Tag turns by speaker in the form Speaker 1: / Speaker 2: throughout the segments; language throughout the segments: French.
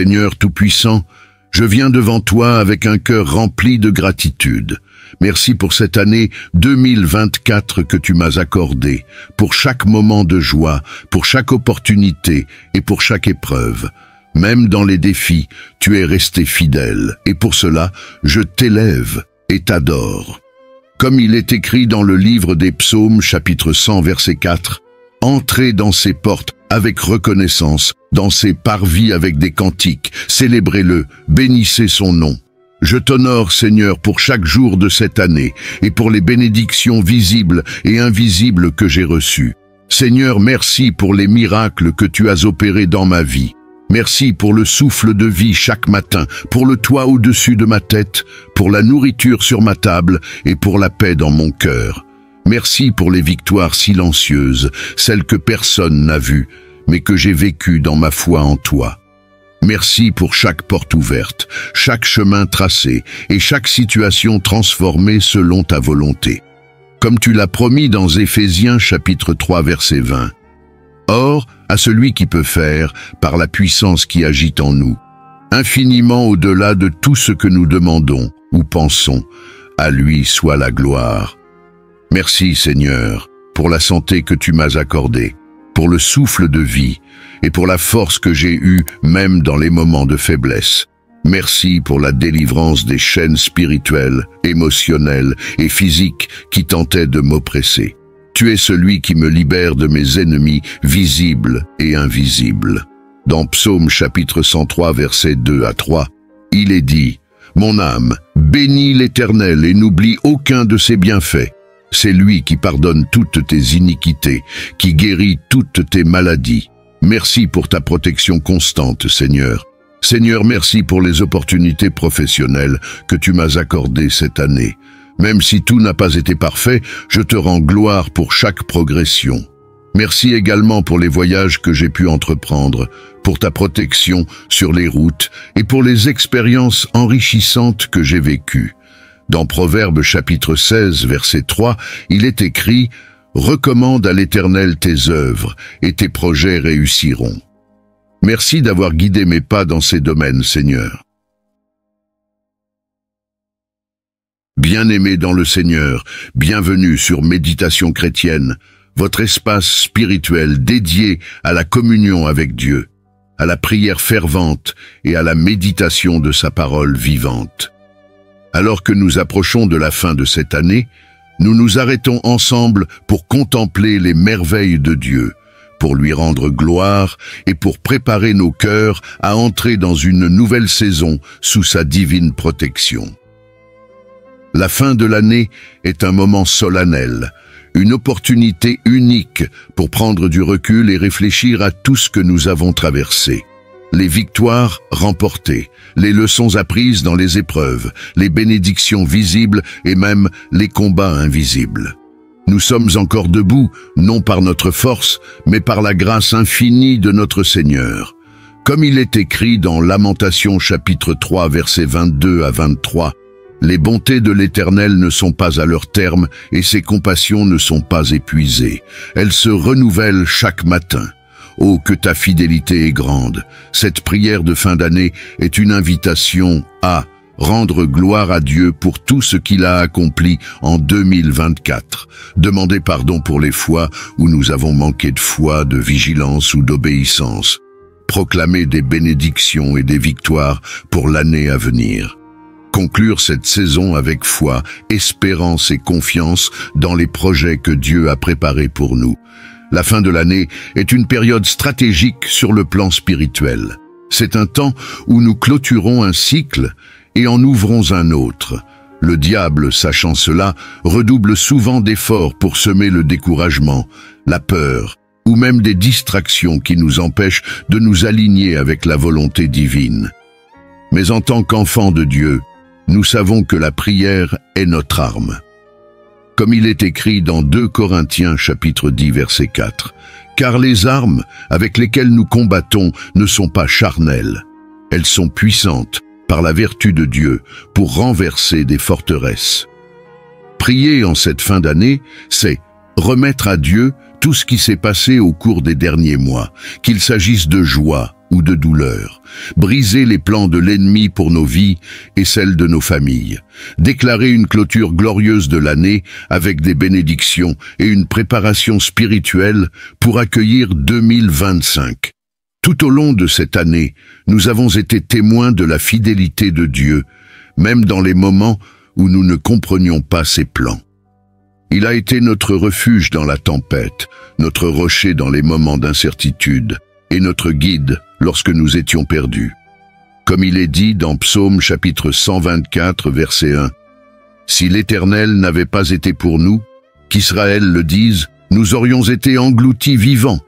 Speaker 1: Seigneur Tout-Puissant, je viens devant toi avec un cœur rempli de gratitude. Merci pour cette année 2024 que tu m'as accordée, pour chaque moment de joie, pour chaque opportunité et pour chaque épreuve. Même dans les défis, tu es resté fidèle, et pour cela, je t'élève et t'adore. Comme il est écrit dans le livre des Psaumes, chapitre 100, verset 4, « Entrez dans ses portes avec reconnaissance, dans ses parvis avec des cantiques, célébrez-le, bénissez son nom. » Je t'honore, Seigneur, pour chaque jour de cette année et pour les bénédictions visibles et invisibles que j'ai reçues. Seigneur, merci pour les miracles que tu as opérés dans ma vie. Merci pour le souffle de vie chaque matin, pour le toit au-dessus de ma tête, pour la nourriture sur ma table et pour la paix dans mon cœur. Merci pour les victoires silencieuses, celles que personne n'a vues, mais que j'ai vécues dans ma foi en toi. Merci pour chaque porte ouverte, chaque chemin tracé et chaque situation transformée selon ta volonté. Comme tu l'as promis dans Éphésiens chapitre 3 verset 20. Or, à celui qui peut faire, par la puissance qui agit en nous, infiniment au-delà de tout ce que nous demandons ou pensons, à lui soit la gloire. Merci Seigneur, pour la santé que tu m'as accordée, pour le souffle de vie et pour la force que j'ai eue même dans les moments de faiblesse. Merci pour la délivrance des chaînes spirituelles, émotionnelles et physiques qui tentaient de m'oppresser. Tu es celui qui me libère de mes ennemis visibles et invisibles. Dans Psaume chapitre 103 versets 2 à 3, il est dit « Mon âme, bénis l'Éternel et n'oublie aucun de ses bienfaits. C'est lui qui pardonne toutes tes iniquités, qui guérit toutes tes maladies. Merci pour ta protection constante, Seigneur. Seigneur, merci pour les opportunités professionnelles que tu m'as accordées cette année. Même si tout n'a pas été parfait, je te rends gloire pour chaque progression. Merci également pour les voyages que j'ai pu entreprendre, pour ta protection sur les routes et pour les expériences enrichissantes que j'ai vécues. Dans Proverbes chapitre 16, verset 3, il est écrit « Recommande à l'Éternel tes œuvres, et tes projets réussiront. » Merci d'avoir guidé mes pas dans ces domaines, Seigneur. Bien-aimés dans le Seigneur, bienvenue sur Méditation chrétienne, votre espace spirituel dédié à la communion avec Dieu, à la prière fervente et à la méditation de sa parole vivante. Alors que nous approchons de la fin de cette année, nous nous arrêtons ensemble pour contempler les merveilles de Dieu, pour lui rendre gloire et pour préparer nos cœurs à entrer dans une nouvelle saison sous sa divine protection. La fin de l'année est un moment solennel, une opportunité unique pour prendre du recul et réfléchir à tout ce que nous avons traversé. Les victoires remportées, les leçons apprises dans les épreuves, les bénédictions visibles et même les combats invisibles. Nous sommes encore debout, non par notre force, mais par la grâce infinie de notre Seigneur. Comme il est écrit dans Lamentations chapitre 3 versets 22 à 23, « Les bontés de l'Éternel ne sont pas à leur terme et ses compassions ne sont pas épuisées. Elles se renouvellent chaque matin. » Oh, que ta fidélité est grande. Cette prière de fin d'année est une invitation à rendre gloire à Dieu pour tout ce qu'il a accompli en 2024. Demander pardon pour les fois où nous avons manqué de foi, de vigilance ou d'obéissance. Proclamer des bénédictions et des victoires pour l'année à venir. Conclure cette saison avec foi, espérance et confiance dans les projets que Dieu a préparés pour nous. La fin de l'année est une période stratégique sur le plan spirituel. C'est un temps où nous clôturons un cycle et en ouvrons un autre. Le diable, sachant cela, redouble souvent d'efforts pour semer le découragement, la peur ou même des distractions qui nous empêchent de nous aligner avec la volonté divine. Mais en tant qu'enfants de Dieu, nous savons que la prière est notre arme. Comme il est écrit dans 2 Corinthiens chapitre 10 verset 4, « Car les armes avec lesquelles nous combattons ne sont pas charnelles. Elles sont puissantes par la vertu de Dieu pour renverser des forteresses. » Prier en cette fin d'année, c'est remettre à Dieu tout ce qui s'est passé au cours des derniers mois, qu'il s'agisse de joie, ou de douleur. Briser les plans de l'ennemi pour nos vies et celles de nos familles. Déclarer une clôture glorieuse de l'année avec des bénédictions et une préparation spirituelle pour accueillir 2025. Tout au long de cette année, nous avons été témoins de la fidélité de Dieu, même dans les moments où nous ne comprenions pas ses plans. Il a été notre refuge dans la tempête, notre rocher dans les moments d'incertitude, et notre guide lorsque nous étions perdus. Comme il est dit dans Psaume chapitre 124, verset 1, « Si l'Éternel n'avait pas été pour nous, qu'Israël le dise, nous aurions été engloutis vivants. »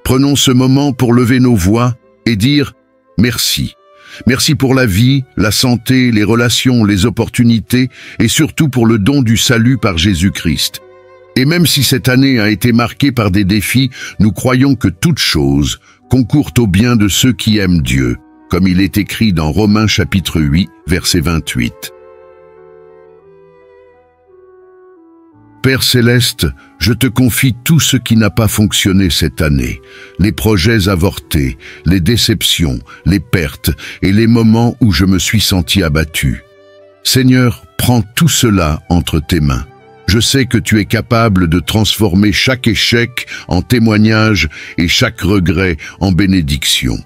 Speaker 1: Prenons ce moment pour lever nos voix et dire « Merci ». Merci pour la vie, la santé, les relations, les opportunités et surtout pour le don du salut par Jésus-Christ. Et même si cette année a été marquée par des défis, nous croyons que toute chose concourt au bien de ceux qui aiment Dieu, comme il est écrit dans Romains chapitre 8, verset 28. Père Céleste, je te confie tout ce qui n'a pas fonctionné cette année, les projets avortés, les déceptions, les pertes et les moments où je me suis senti abattu. Seigneur, prends tout cela entre tes mains. Je sais que tu es capable de transformer chaque échec en témoignage et chaque regret en bénédiction.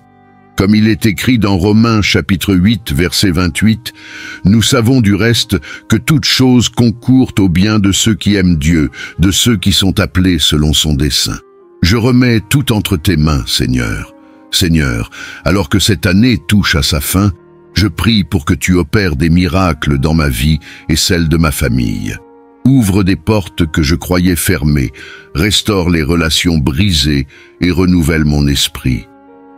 Speaker 1: Comme il est écrit dans Romains chapitre 8, verset 28, « Nous savons du reste que toute chose concourt au bien de ceux qui aiment Dieu, de ceux qui sont appelés selon son dessein. » Je remets tout entre tes mains, Seigneur. Seigneur, alors que cette année touche à sa fin, je prie pour que tu opères des miracles dans ma vie et celle de ma famille. Ouvre des portes que je croyais fermées, restaure les relations brisées et renouvelle mon esprit.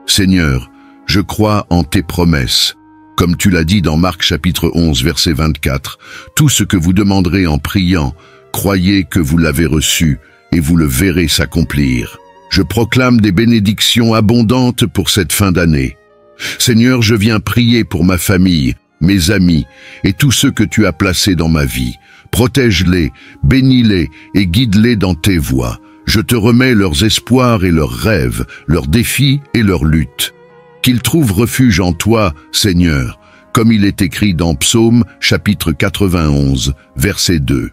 Speaker 1: Seigneur, je crois en tes promesses. Comme tu l'as dit dans Marc chapitre 11, verset 24, « Tout ce que vous demanderez en priant, croyez que vous l'avez reçu et vous le verrez s'accomplir. » Je proclame des bénédictions abondantes pour cette fin d'année. Seigneur, je viens prier pour ma famille, mes amis et tous ceux que tu as placés dans ma vie. Protège-les, bénis-les et guide-les dans tes voies. Je te remets leurs espoirs et leurs rêves, leurs défis et leurs luttes. Qu'ils trouvent refuge en toi, Seigneur, comme il est écrit dans Psaume, chapitre 91, verset 2.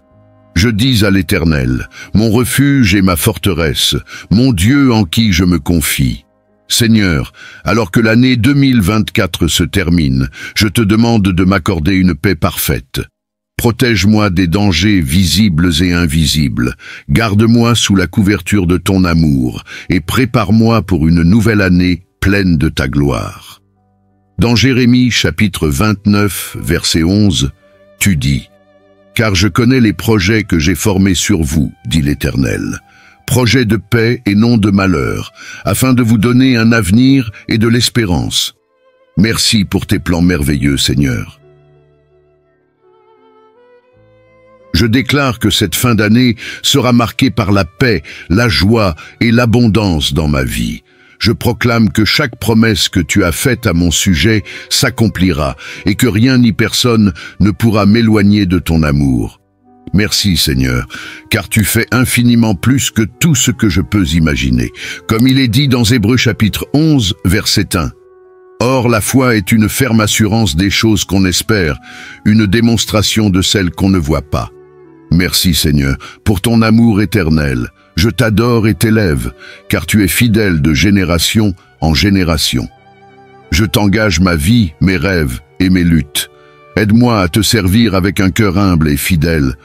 Speaker 1: Je dis à l'Éternel, mon refuge et ma forteresse, mon Dieu en qui je me confie. Seigneur, alors que l'année 2024 se termine, je te demande de m'accorder une paix parfaite. Protège-moi des dangers visibles et invisibles. Garde-moi sous la couverture de ton amour et prépare-moi pour une nouvelle année pleine de ta gloire. Dans Jérémie chapitre 29, verset 11, tu dis « Car je connais les projets que j'ai formés sur vous, dit l'Éternel, projets de paix et non de malheur, afin de vous donner un avenir et de l'espérance. Merci pour tes plans merveilleux, Seigneur. » Je déclare que cette fin d'année sera marquée par la paix, la joie et l'abondance dans ma vie. Je proclame que chaque promesse que tu as faite à mon sujet s'accomplira et que rien ni personne ne pourra m'éloigner de ton amour. Merci Seigneur, car tu fais infiniment plus que tout ce que je peux imaginer. Comme il est dit dans Hébreux chapitre 11, verset 1. Or, la foi est une ferme assurance des choses qu'on espère, une démonstration de celles qu'on ne voit pas. Merci Seigneur, pour ton amour éternel. Je t'adore et t'élève, car tu es fidèle de génération en génération. Je t'engage ma vie, mes rêves et mes luttes. Aide-moi à te servir avec un cœur humble et fidèle.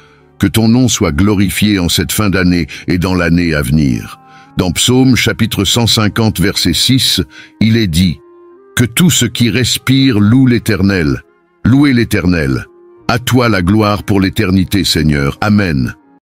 Speaker 1: Que ton nom soit glorifié en cette fin d'année et dans l'année à venir. Dans Psaume chapitre 150, verset 6, il est dit « Que tout ce qui respire loue l'Éternel. Louez l'Éternel. À toi la gloire pour l'éternité, Seigneur. Amen. »